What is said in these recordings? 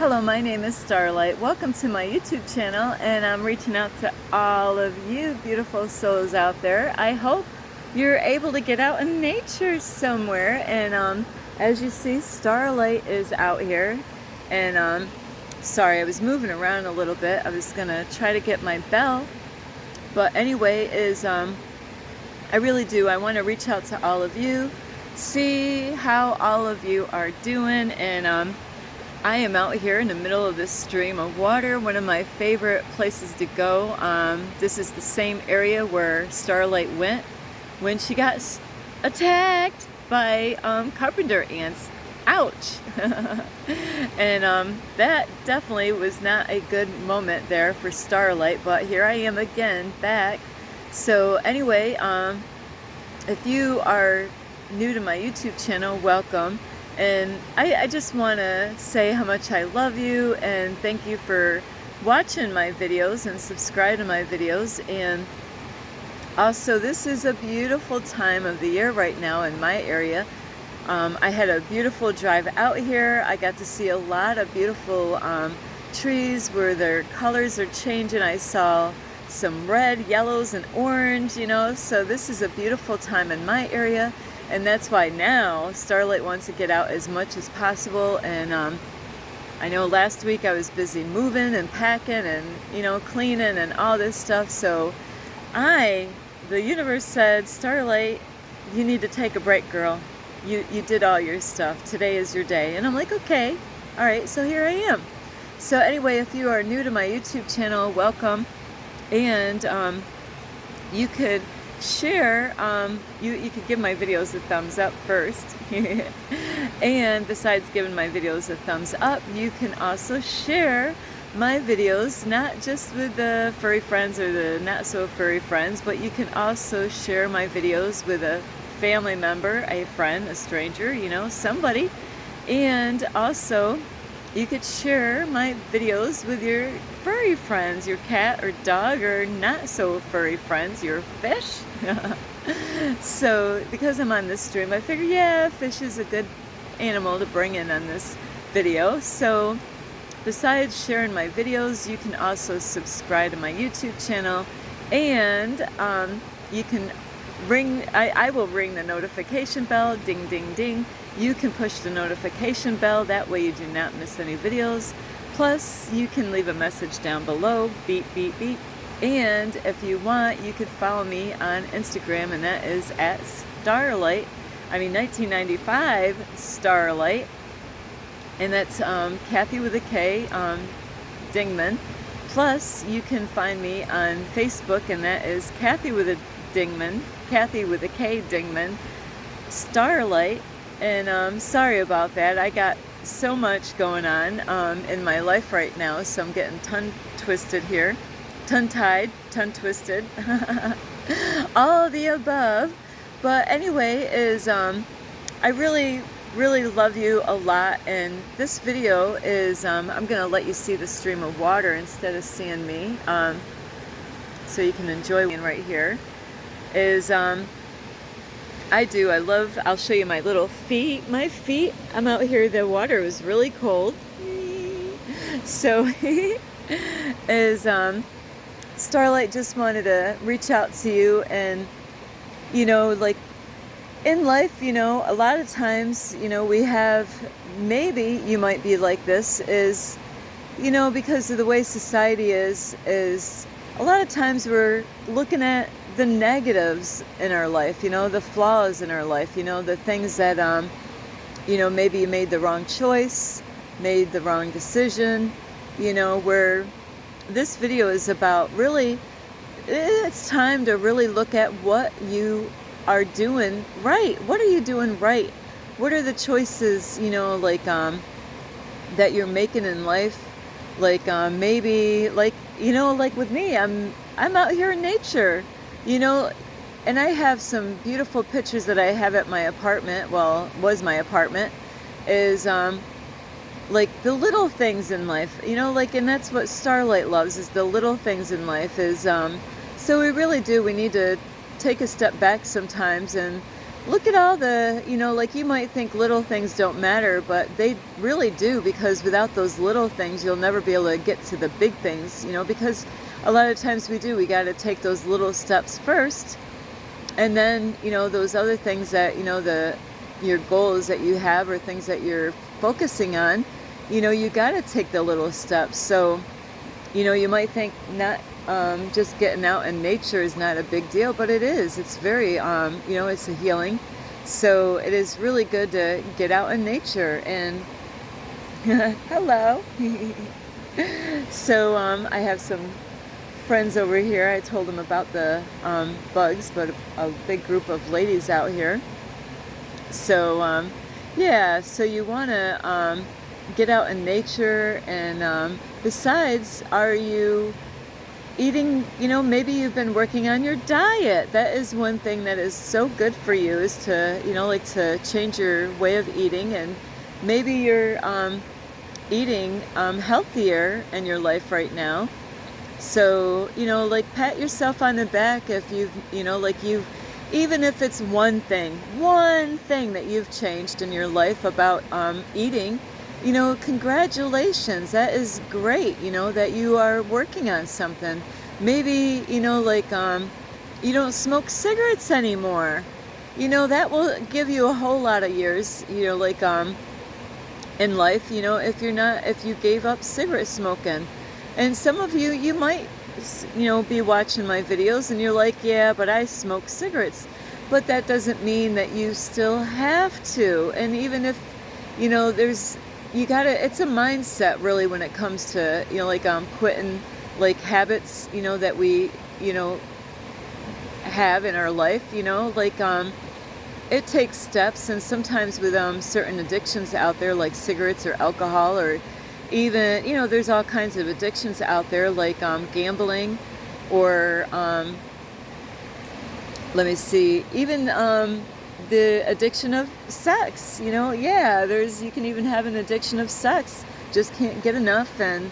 Hello, my name is Starlight. Welcome to my YouTube channel, and I'm reaching out to all of you beautiful souls out there. I hope you're able to get out in nature somewhere, and as you see, Starlight is out here, and sorry, I was moving around a little bit. I was gonna try to get my bell, but anyway, I really do. I want to reach out to all of you, see how all of you are doing, and I am out here in the middle of this stream of water, one of my favorite places to go. This is the same area where Starlight went when she got attacked by carpenter ants. Ouch! And that definitely was not a good moment there for Starlight, but here I am again, back. So anyway, if you are new to my YouTube channel, welcome. And I just want to say how much I love you and thank you for watching my videos and subscribe to my videos. And also, this is a beautiful time of the year right now in my area. I had a beautiful drive out here. I got to see a lot of beautiful trees where their colors are changing. I saw some red, yellows, and orange, you know, so this is a beautiful time in my area. And that's why now Starlight wants to get out as much as possible. And I know last week I was busy moving and packing and, you know, cleaning and all this stuff. So the universe said, Starlight, you need to take a break, girl. You did all your stuff. Today is your day. And I'm like, okay, all right, so here I am. So anyway, if you are new to my YouTube channel, welcome. And you could share, you could give my videos a thumbs up first. And besides giving my videos a thumbs up, you can also share my videos, not just with the furry friends or the not so furry friends, but you can also share my videos with a family member, a friend, a stranger, you know, somebody. And also you could share my videos with your furry friends, your cat or dog, or not so furry friends, your fish. So because I'm on this stream, I figured, yeah, fish is a good animal to bring in on this video. So besides sharing my videos, you can also subscribe to my YouTube channel, and you can I will ring the notification bell, ding ding ding. You can push the notification bell, that way you do not miss any videos. Plus you can leave a message down below, beep beep beep. And if you want, you could follow me on Instagram, and that is at Starlight, 1995 Starlight, and that's Kathy with a K, Dingman. Plus you can find me on Facebook, and that is Kathy with a Dingman, Kathy with a K Dingman, Starlight. And sorry about that. I got so much going on in my life right now, so I'm getting tongue-twisted here. Tongue-tied, tongue-twisted, all of the above. But anyway, I really love you a lot, and this video is, I'm going to let you see the stream of water instead of seeing me, so you can enjoy me right here. I'll show you my little feet. My feet, I'm out here, the water was really cold. So, Starlight just wanted to reach out to you, and, you know, like, in life, you know, a lot of times, you know, we have, maybe you might be like this, is, you know, because of the way society is a lot of times we're looking at the negatives in our life, you know, the flaws in our life, you know, the things that, you know, maybe you made the wrong choice, made the wrong decision, you know, where this video is about really, it's time to really look at what you are doing right. What are you doing right? What are the choices, you know, like, that you're making in life? Like, maybe, like, you know, like with me, I'm out here in nature, you know, and I have some beautiful pictures that I have at my apartment, well, was my apartment, is, like the little things in life, you know, like, and that's what Starlight loves, is the little things in life, is, so we really do, we need to take a step back sometimes and look at all the, like you might think little things don't matter, but they really do, because without those little things, you'll never be able to get to the big things, because a lot of times we got to take those little steps first. And then, those other things that, your goals that you have, or things that you're focusing on, you got to take the little steps. So, you might think not, just getting out in nature is not a big deal, but it is. It's very, it's a healing. So it is really good to get out in nature. And hello. So I have some friends over here. I told them about the bugs, but a big group of ladies out here. So yeah, so you want to get out in nature. And besides, are you eating, maybe you've been working on your diet. That is one thing that is so good for you, is to, like to change your way of eating. And maybe you're eating healthier in your life right now. So, like pat yourself on the back if you've, even if it's one thing that you've changed in your life about eating, congratulations. That is great, that you are working on something. Maybe, like you don't smoke cigarettes anymore. That will give you a whole lot of years, like in life, if you gave up cigarette smoking. And some of you might, be watching my videos and you're like, yeah, but I smoke cigarettes. But that doesn't mean that you still have to. And even if, it's a mindset really when it comes to, like quitting like habits, that we, have in our life, like it takes steps. And sometimes with certain addictions out there, like cigarettes or alcohol, or even, there's all kinds of addictions out there, like gambling, or let me see, even the addiction of sex. Yeah, you can even have an addiction of sex, just can't get enough, and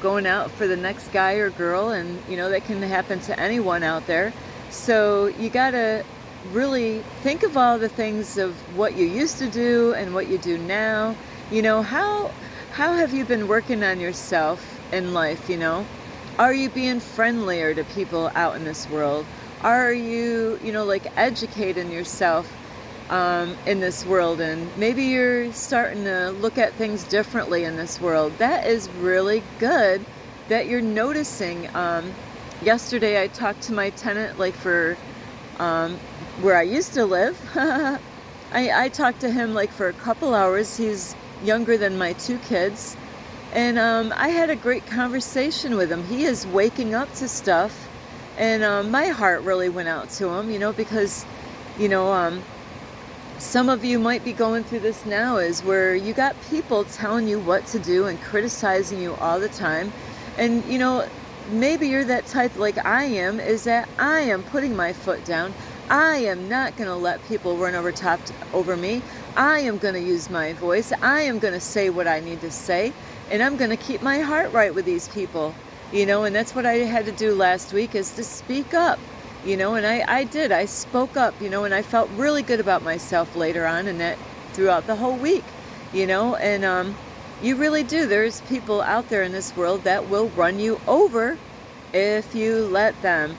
going out for the next guy or girl, and that can happen to anyone out there. So you gotta really think of all the things of what you used to do and what you do now. How have you been working on yourself in life? Are you being friendlier to people out in this world? Are you, like educating yourself in this world? And maybe you're starting to look at things differently in this world. That is really good that you're noticing. Yesterday I talked to my tenant, like for where I used to live. I talked to him like for a couple hours. He's younger than my two kids. And I had a great conversation with him. He is waking up to stuff. And my heart really went out to him, because, some of you might be going through this now, is where you got people telling you what to do and criticizing you all the time. And, maybe you're that type like I am, is that I am putting my foot down. I am not going to let people run over me. I am going to use my voice. I am going to say what I need to say. And I'm going to keep my heart right with these people. And that's what I had to do last week, is to speak up, and I did. I spoke up, and I felt really good about myself later on, and that throughout the whole week, and you really do. There's people out there in this world that will run you over if you let them.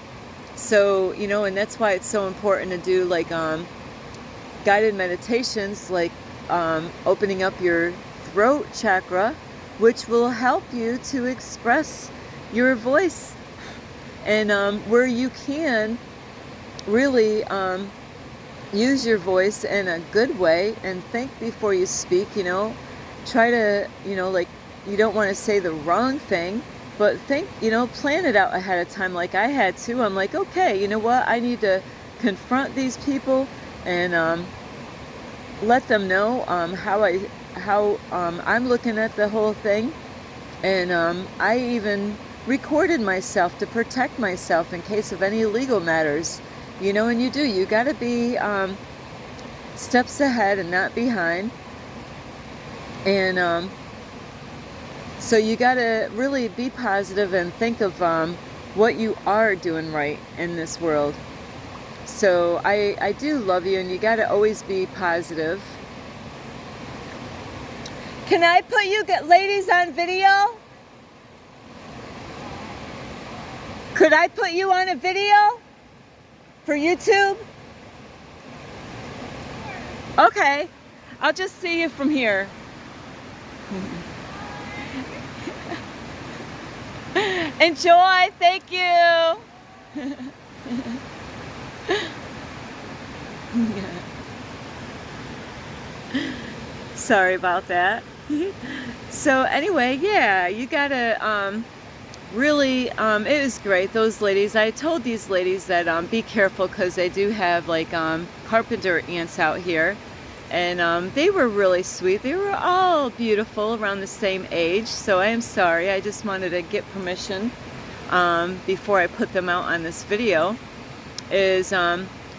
So, and that's why it's so important to do like guided meditations, like opening up your throat chakra, which will help you to express your voice, and where you can really use your voice in a good way, and think before you speak. Try to, like, you don't want to say the wrong thing, but think, plan it out ahead of time, like I had to. I'm like, okay, you know what, I need to confront these people and let them know how I'm looking at the whole thing. And I even recorded myself to protect myself in case of any legal matters, and you got to be steps ahead and not behind. And so you got to really be positive and think of what you are doing right in this world. So I do love you, and you got to always be positive. Can I put you ladies on video? Could I put you on a video for YouTube? Okay, I'll just see you from here. Enjoy, thank you. Sorry about that. So anyway, yeah, you gotta really, it was great. Those ladies, I told these ladies that be careful, because they do have like carpenter ants out here, and they were really sweet. They were all beautiful, around the same age. So I am sorry, I just wanted to get permission before I put them out on this video.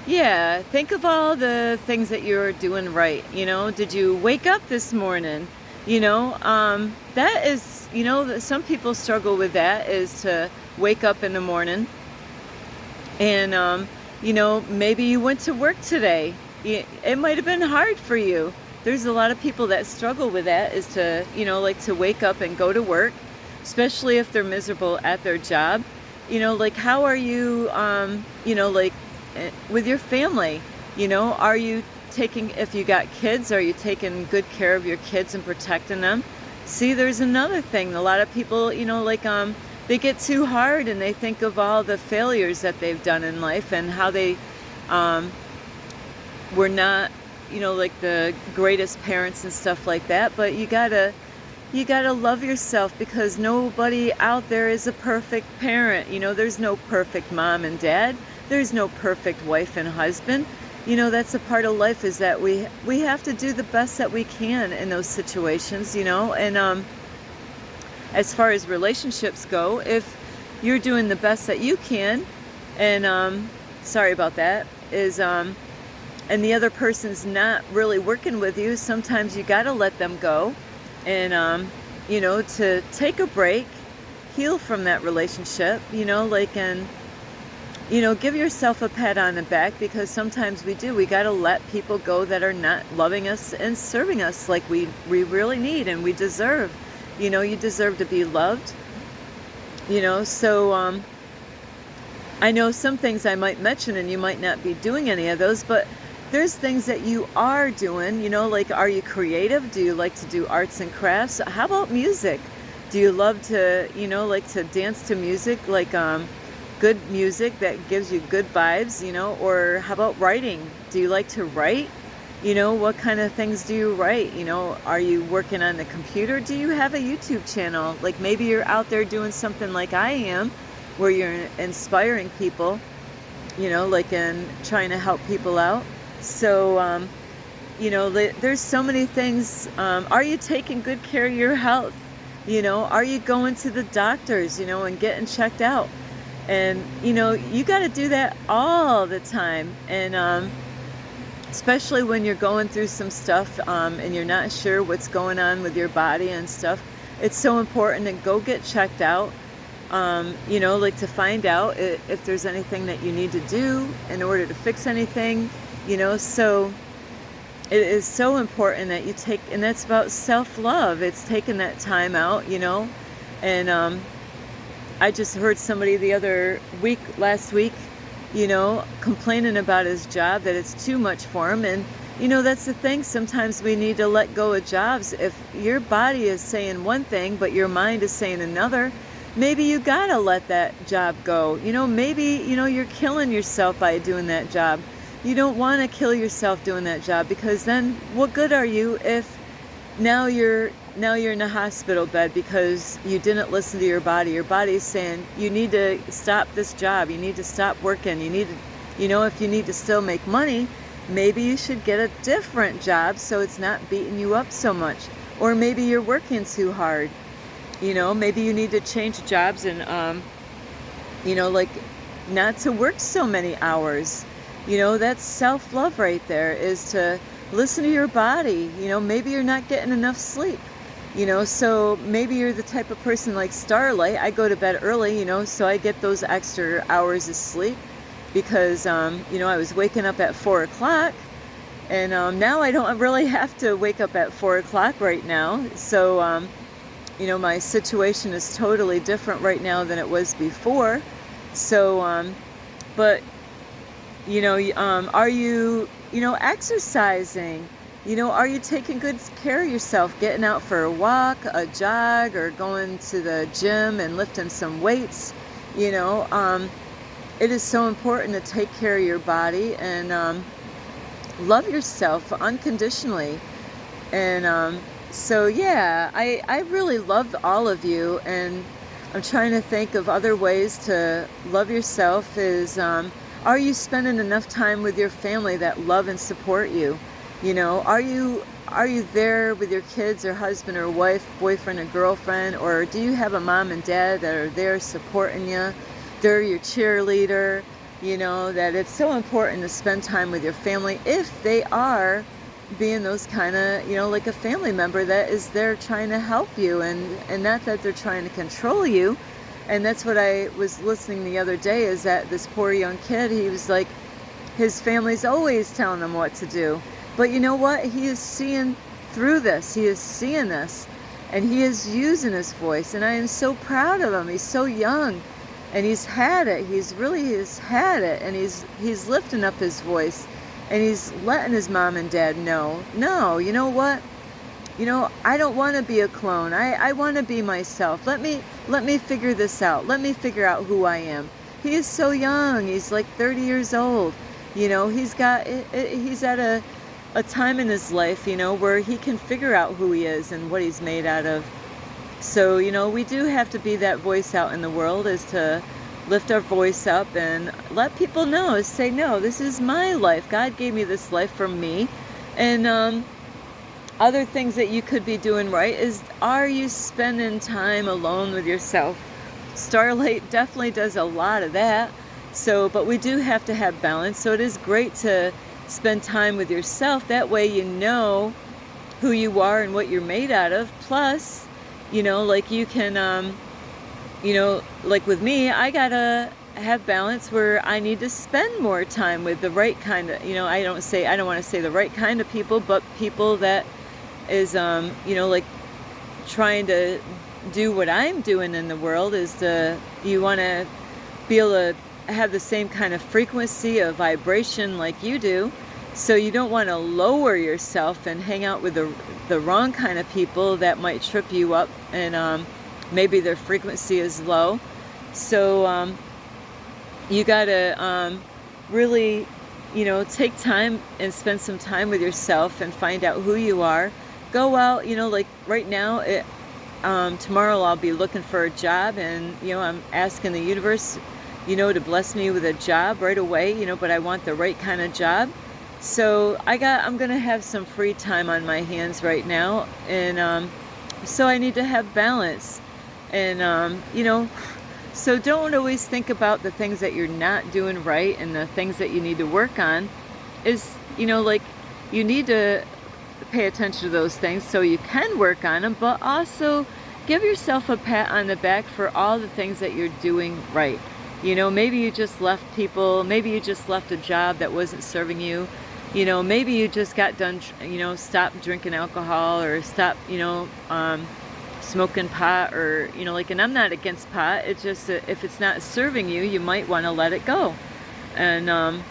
Yeah, think of all the things that you're doing right. You know, did you wake up this morning? You know, that is, you know, some people struggle with that, is to wake up in the morning. And, you know, maybe you went to work today. It might have been hard for you. There's a lot of people that struggle with that, is to, you know, like to wake up and go to work, especially if they're miserable at their job. You know, like, how are you, you know, like with your family? You know, are you taking, if you got kids, are you taking good care of your kids and protecting them? See, there's another thing. A lot of people, you know, like they get too hard, and they think of all the failures that they've done in life, and how they were not, you know, like the greatest parents and stuff like that. But you gotta love yourself, because nobody out there is a perfect parent. You know, there's no perfect mom and dad. There's no perfect wife and husband. You know, that's a part of life, is that we have to do the best that we can in those situations, you know. And as far as relationships go, if you're doing the best that you can, and sorry about that, is and the other person's not really working with you, sometimes you got to let them go, and you know, to take a break, heal from that relationship, you know, like, and you know, give yourself a pat on the back, because sometimes we got to let people go that are not loving us and serving us like we really need and we deserve. You know, you deserve to be loved. You know, so I know some things I might mention, and you might not be doing any of those, but there's things that you are doing. You know, like, are you creative? Do you like to do arts and crafts? How about music? Do you love to, you know, like to dance to music, like good music that gives you good vibes, you know? Or how about writing? Do you like to write? You know, what kind of things do you write? You know, are you working on the computer? Do you have a YouTube channel? Like, maybe you're out there doing something like I am, where you're inspiring people, you know, like, and trying to help people out. So, you know, there's so many things. Are you taking good care of your health? You know, are you going to the doctors, you know, and getting checked out? And, you know, you got to do that all the time. And especially when you're going through some stuff and you're not sure what's going on with your body and stuff, it's so important to go get checked out, you know, like to find out if there's anything that you need to do in order to fix anything, you know. So it is so important that you take, and that's about self-love. It's taking that time out, you know. And I just heard somebody last week, you know, complaining about his job, that it's too much for him. And, you know, that's the thing. Sometimes we need to let go of jobs. If your body is saying one thing, but your mind is saying another, maybe you gotta let that job go. You know, maybe, you know, you're killing yourself by doing that job. You don't want to kill yourself doing that job, because then what good are you if now you're in a hospital bed because you didn't listen to your body. Your body's saying you need to stop this job. You need to stop working. You need to, you know, if you need to still make money, maybe you should get a different job so it's not beating you up so much. Or maybe you're working too hard. You know, maybe you need to change jobs and, you know, like not to work so many hours. You know, that's self-love right there, is to listen to your body. You know, maybe you're not getting enough sleep. You know, so maybe you're the type of person like Starlight. I go to bed early, you know, so I get those extra hours of sleep. because, you know, I was waking up at 4 o'clock, and now I don't really have to wake up at 4 o'clock right now. So, you know, my situation is totally different right now than it was before. So, but, you know, are you, you know, exercising? You know, are you taking good care of yourself, getting out for a walk, a jog, or going to the gym and lifting some weights? You know, it is so important to take care of your body and love yourself unconditionally. And so, yeah, I really love all of you, and I'm trying to think of other ways to love yourself. Are you spending enough time with your family that love and support you? You know, are you there with your kids or husband or wife, boyfriend or girlfriend, or do you have a mom and dad that are there supporting you? They're your cheerleader. You know, that it's so important to spend time with your family if they are being those kind of, you know, like a family member that is there trying to help you, and not that they're trying to control you. And that's what I was listening the other day, is that this poor young kid, he was like, his family's always telling him what to do. But you know what? He is seeing through this. He is seeing this, and he is using his voice. And I am so proud of him. He's so young, and he's had it. He's had it, and he's lifting up his voice, and he's letting his mom and dad know, no, you know what? You know, I don't want to be a clone. I want to be myself. Let me figure this out. Let me figure out who I am. He is so young. He's like 30 years old. You know, he's at a time in his life, you know, where he can figure out who he is and what he's made out of. So, you know, we do have to be that voice out in the world, is to lift our voice up and let people know, say, no, this is my life. God gave me this life for me. And other things that you could be doing right is, are you spending time alone with yourself? Starlight definitely does a lot of that. So, but we do have to have balance. So it is great to spend time with yourself. That way you know who you are and what you're made out of. Plus, you know, like you can, you know, like with me, I gotta have balance where I need to spend more time with the right kind of, you know, I don't want to say the right kind of people, but people that is, you know, like trying to do what I'm doing in the world, is you want to be able to have the same kind of frequency of vibration like you do. So you don't want to lower yourself and hang out with the wrong kind of people that might trip you up, and maybe their frequency is low. So you got to really, you know, take time and spend some time with yourself and find out who you are. Go out, you know, like right now, tomorrow I'll be looking for a job, and, you know, I'm asking the universe, you know, to bless me with a job right away, you know, but I want the right kind of job. So I'm going to have some free time on my hands right now, and so I need to have balance. And, you know, so don't always think about the things that you're not doing right and the things that you need to work on. Is, you know, like, you need to pay attention to those things so you can work on them, but also give yourself a pat on the back for all the things that you're doing right. You know, maybe you just left people, maybe you just left a job that wasn't serving you. You know, maybe you just got done, you know, stopped drinking alcohol, or stopped, you know, smoking pot, or, you know, like, and I'm not against pot. It's just that if it's not serving you, you might want to let it go. And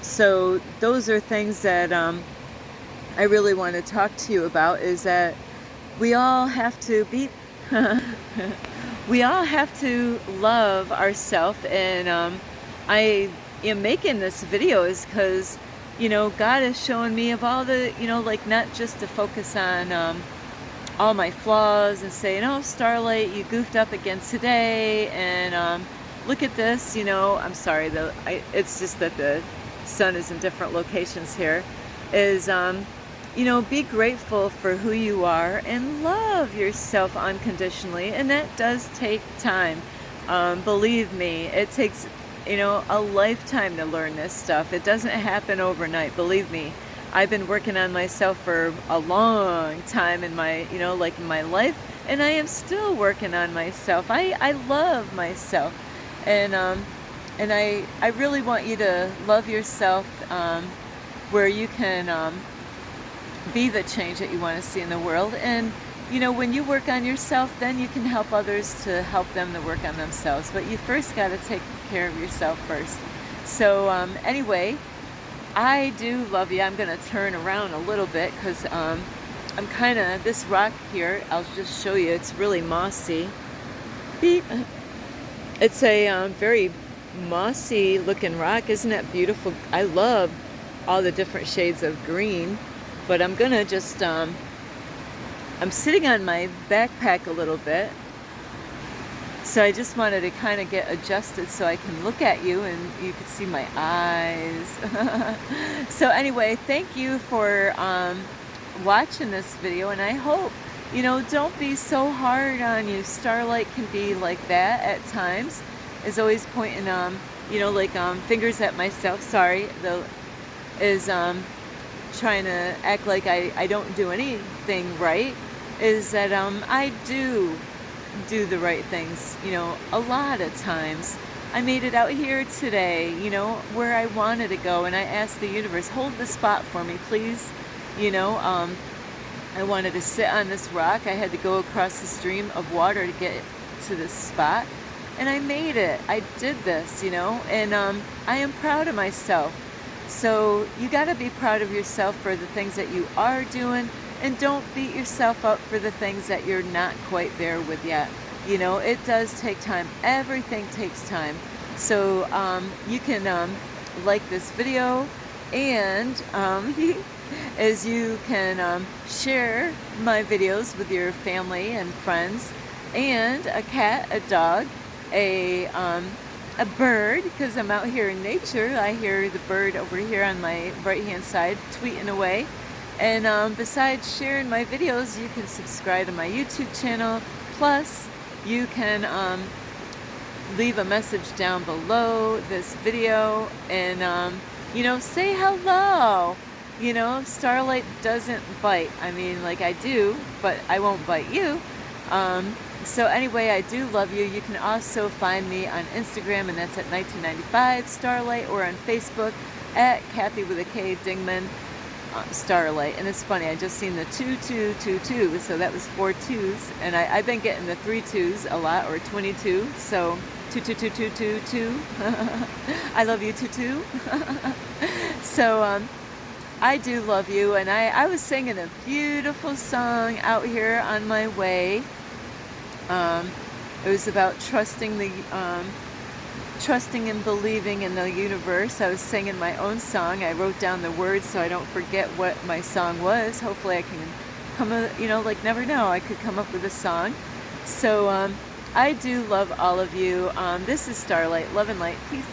so those are things that I really want to talk to you about, is that we all have to be we all have to love ourselves. And I am making this video is because, you know, God is showing me of all the, you know, like, not just to focus on all my flaws and saying, oh, Starlight, you goofed up again today, and look at this, you know, I'm sorry though, it's just that the sun is in different locations here, is you know, be grateful for who you are and love yourself unconditionally. And that does take time. Believe me, it takes, you know, a lifetime to learn this stuff. It doesn't happen overnight. Believe me, I've been working on myself for a long time in my, you know, like in my life, and I am still working on myself. I love myself. And And I really want you to love yourself, where you can be the change that you want to see in the world. And you know, when you work on yourself, then you can help others to help them to work on themselves. But you first got to take care of yourself first. So anyway, I do love you. I'm going to turn around a little bit because I'm kind of, this rock here, I'll just show you, it's really mossy. Beep. It's a very mossy looking rock. Isn't that beautiful? I love all the different shades of green. But I'm gonna just, I'm sitting on my backpack a little bit. So I just wanted to kind of get adjusted so I can look at you and you can see my eyes. So anyway, thank you for watching this video, and I hope, you know, don't be so hard on you. Starlight can be like that at times, is always pointing, you know, like fingers at myself, sorry, though, is trying to act like I don't do anything right, is that I do the right things, you know, a lot of times. I made it out here today, you know, where I wanted to go, and I asked the universe, hold the spot for me, please. You know, I wanted to sit on this rock. I had to go across the stream of water to get to this spot, and I made it. I did this, you know, and I am proud of myself. So you got to be proud of yourself for the things that you are doing, and don't beat yourself up for the things that you're not quite there with yet. You know, it does take time. Everything takes time. So you can like this video, and as you can share my videos with your family and friends, and a cat, a dog, a bird, because I'm out here in nature. I hear the bird over here on my right hand side tweeting away. And besides sharing my videos, you can subscribe to my YouTube channel. Plus, you can leave a message down below this video and, you know, say hello. You know, Starlight doesn't bite. I mean, like, I do, but I won't bite you. So anyway, I do love you. You can also find me on Instagram, and that's at 1995 Starlight, or on Facebook at Kathy with a K Dingman Starlight. And it's funny, I just seen the 2222, so that was 4 2s, and I've been getting the 3 2s a lot, or 22, so 222222. I love you, 22. So I do love you, and I was singing a beautiful song out here on my way. It was about trusting and believing in the universe. I was singing my own song. I wrote down the words so I don't forget what my song was. Hopefully I can come, you know, like, never know, I could come up with a song. So I do love all of you. This is Starlight. Love and light. Peace.